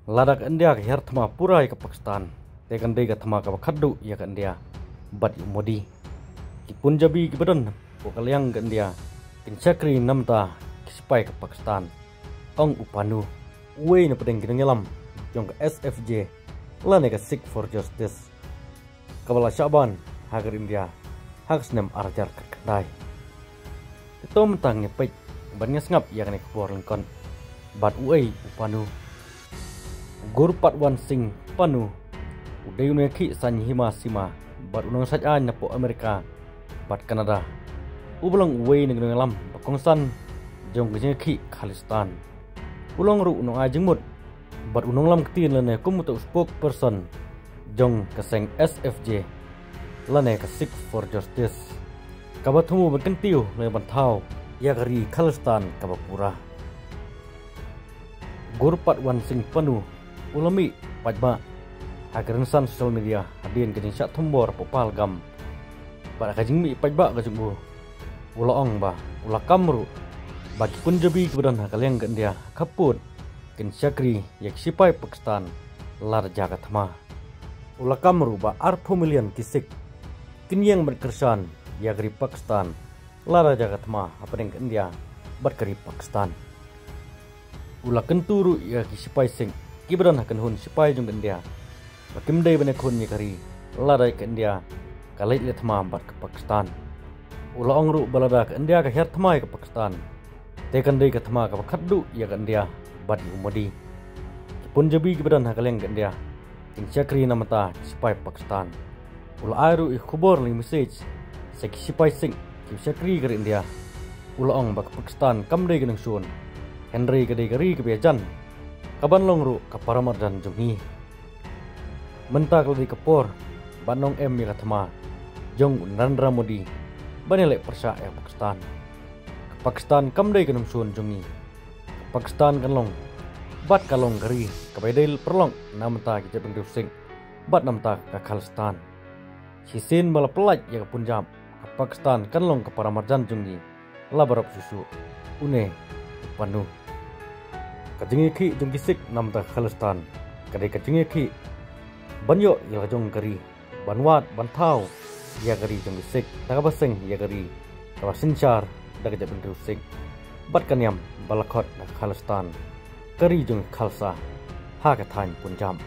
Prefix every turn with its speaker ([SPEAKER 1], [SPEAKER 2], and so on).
[SPEAKER 1] Ladak India ke her thama purai ke Pakistan tekan dei ke thama ka khaddu ya ke India bat Modi ki Punjabi ki badan ko kalyang ke India kin chakri namta ki spai ke Pakistan ong upanu we ne pedeng ki ngelam jong ke SFJ lane ke Sikh for Justice kabala Syaban hagar India hagsnem arjar ke kedai itu mentang ngepek bannya ngap ya kene kebor lengkon bat we upanu Gurpat wan sing panu uday uneki san hima sima bat unang saja napo Amerika bat Kanada ulang uway nang bakongsan jong gejeki Khalistan ulang ru unang ajengmut bat unang lam ketin lane kumutu spokesperson jong keseng SFJ lane ke Sikh for Justice kabathumu berkentiu le bantau ya gari Khalistan kabapura Gurpat wan sing panu ulami pajba agar insan sosial media hadin ke syak tumbor popal gam pada kajing mi pajba ke jumbu ulaong ba ula kamru bagi Punjabi kemudian kalian ke India kaput kin syakri yak sipai Pakistan lar jaga thama ula kamru ba arpo million kisik kin yang berkersan ya gari Pakistan lar jaga thama apa yang ke India berkari Pakistan ula kenturu ya sipai sing Gibran akan hun sipai jung India. Bakim day bane kun kari larai ke India kalait le thama bat ke Pakistan. Ula ongru balada ke India ke her thama ke Pakistan. Tekan day ke thama ke khaddu ya ke India bat Modi. Punjabi Gibran hakaleng ke India. In chakri namata sipai Pakistan. Ula airu I khubor li message se sipai sing ki chakri ke India. Ula ong bak Pakistan kam day ke nang sun. Henry ke day kari ke biajan. Kaban longru ke Paramardan jungi mentak lagi kepor banong ya katama jong Narendra Modi banelek persa ya Pakistan ke Pakistan kamdai kenum sun jungi ke Pakistan kanlong bat kalong gari ke bedel perlong namta ke Jepang Sing bat namta ke Khalistan sisin bala pelaj ya ke Punjab ke Pakistan kanlong ke Paramardan jungi labarap susu une panu Kajingi ki jong kisik namta Khalistan kadai kajingi ki banyo ya jong gari banwat bantau ya gari jong kisik takabaseng ya gari kawasinchar daga Jepang Sing bat kanyam balakot Khalistan gari jong Khalsa ha ka thain Punjab